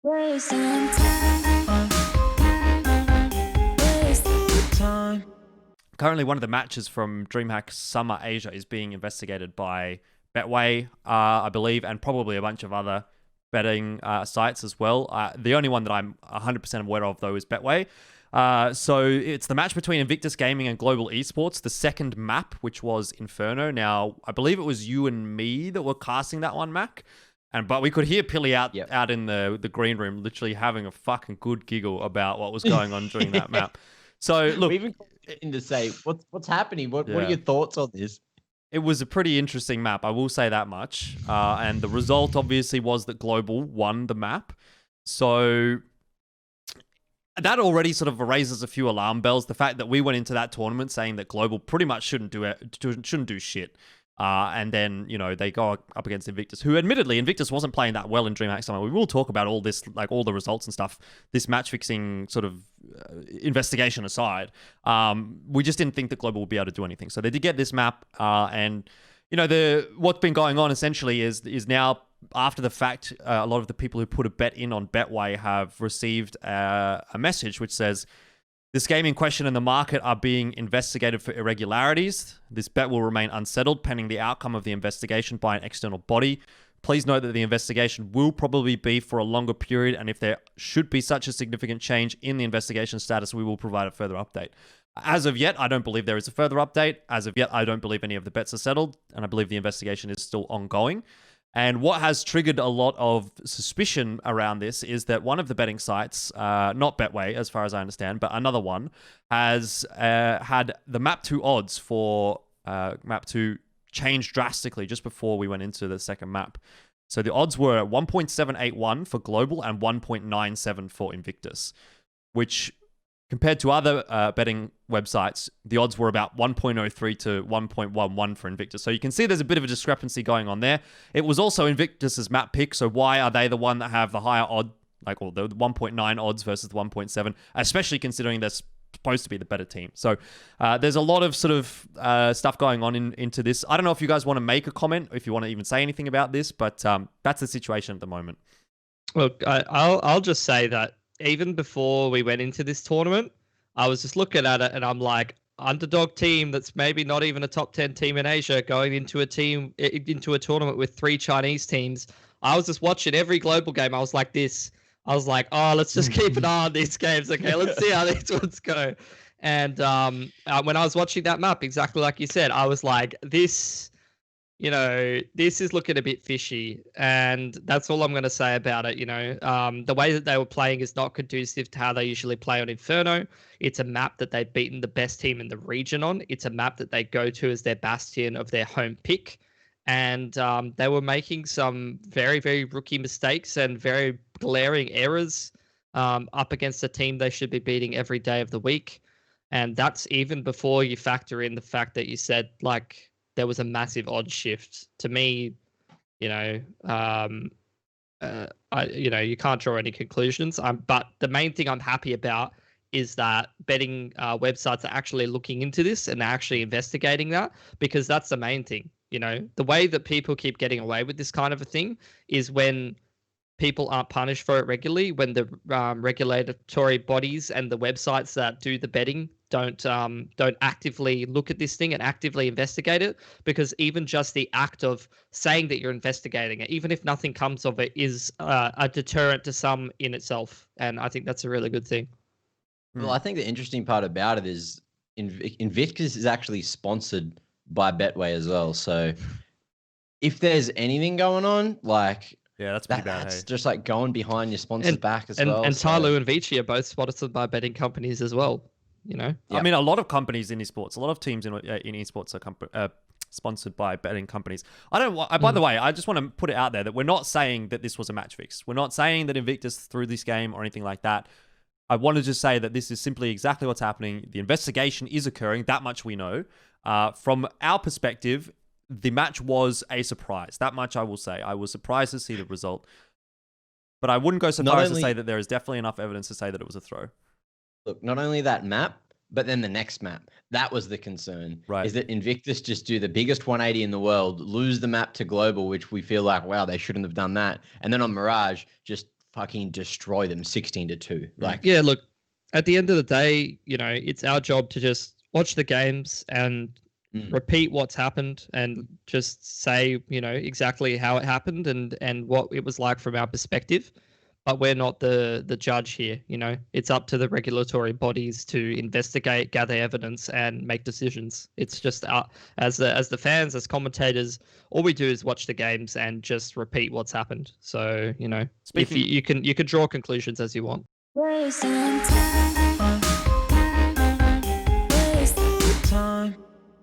Wasting time. Wasting time. Currently, one of the matches from DreamHack Summer Asia is being investigated by Betway, I believe, and probably a bunch of other betting sites as well. The only one that I'm 100% aware of, though, is Betway. So it's the match between Invictus Gaming and Global Esports, the second map, which was Inferno. Now, I believe it was you and me that were casting that one, Mac. But we could hear Pilly out in the green room, literally having a fucking good giggle about what was going on during that map. So look, we even to say what's happening. What are your thoughts on this? It was a pretty interesting map, I will say that much. And the result obviously was that Global won the map. So that already sort of raises a few alarm bells. The fact that we went into that tournament saying that Global pretty much shouldn't do shit. And then, you know, they go up against Invictus, who admittedly, Invictus wasn't playing that well in DreamHack Summer. We will talk about all this, like all the results and stuff, this match-fixing sort of investigation aside. We just didn't think that Global would be able to do anything. So they did get this map, and, you know, what's been going on essentially is now, after the fact, a lot of the people who put a bet in on Betway have received a message which says, "This game in question and the market are being investigated for irregularities. This bet will remain unsettled pending the outcome of the investigation by an external body. Please note that the investigation will probably be for a longer period, and if there should be such a significant change in the investigation status, we will provide a further update." As of yet, I don't believe there is a further update. As of yet, I don't believe any of the bets are settled, and I believe the investigation is still ongoing. And what has triggered a lot of suspicion around this is that one of the betting sites, not Betway, as far as I understand, but another one, has had the map 2 odds for map 2 change drastically just before we went into the second map. So the odds were 1.781 for Global and 1.97 for Invictus, which, compared to other betting websites, the odds were about 1.03 to 1.11 for Invictus. So you can see there's a bit of a discrepancy going on there. It was also Invictus's map pick, so why are they the one that have the higher odd, like the 1.9 odds versus the 1.7, especially considering they're supposed to be the better team. So there's a lot of sort of stuff going on into this. I don't know if you guys want to make a comment, if you want to even say anything about this, but that's the situation at the moment. Look, I'll just say that even before we went into this tournament, I was just looking at it and I'm like, underdog team that's maybe not even a top 10 team in Asia going into a tournament with 3 Chinese teams. I was just watching every global game. I was like this. I was like, oh, let's just keep an eye on these games. Okay, let's see how these ones go. And when I was watching that map, exactly like you said, I was like, this is looking a bit fishy, and that's all I'm going to say about it. The way that they were playing is not conducive to how they usually play on Inferno. It's a map that they've beaten the best team in the region on. It's a map that they go to as their bastion of their home pick. And they were making some very, very rookie mistakes and very glaring errors up against a team they should be beating every day of the week. And that's even before you factor in the fact that you said, like, there was a massive odd shift. To me, you can't draw any conclusions. But the main thing I'm happy about is that betting websites are actually looking into this and actually investigating that, because that's the main thing. The way that people keep getting away with this kind of a thing is when people aren't punished for it regularly, when the regulatory bodies and the websites that do the betting don't actively look at this thing and actively investigate it, because even just the act of saying that you're investigating it, even if nothing comes of it, is a deterrent to some in itself. And I think that's a really good thing. Well, I think the interesting part about it is Invictus is actually sponsored by Betway as well. So if there's anything going on, like, yeah, that's pretty bad. That's just like going behind your sponsor's back as well. And Tyloo and Vici are both sponsored by betting companies as well. I mean, a lot of companies in esports, a lot of teams in esports are sponsored by betting companies. By the way, I just want to put it out there that we're not saying that this was a match fix. We're not saying that Invictus threw this game or anything like that. I want to just say that this is simply exactly what's happening. The investigation is occurring. That much we know. From our perspective, the match was a surprise. That much I will say. I was surprised to see the result. But I wouldn't go so far as to say that there is definitely enough evidence to say that it was a throw. Look, not only that map, but then the next map. That was the concern. Right. Is that Invictus just do the biggest 180 in the world, lose the map to Global, which we feel like, wow, they shouldn't have done that. And then on Mirage, just fucking destroy them 16-2. Like, Yeah, look, at the end of the day, you know, it's our job to just watch the games and repeat what's happened and just say, you know, exactly how it happened and what it was like from our perspective. But we're not the judge here, you know. It's up to the regulatory bodies to investigate, gather evidence, and make decisions. It's just as the fans, as commentators, all we do is watch the games and just repeat what's happened. So, you know, if you can draw conclusions as you want. Wasting time. Wasting time.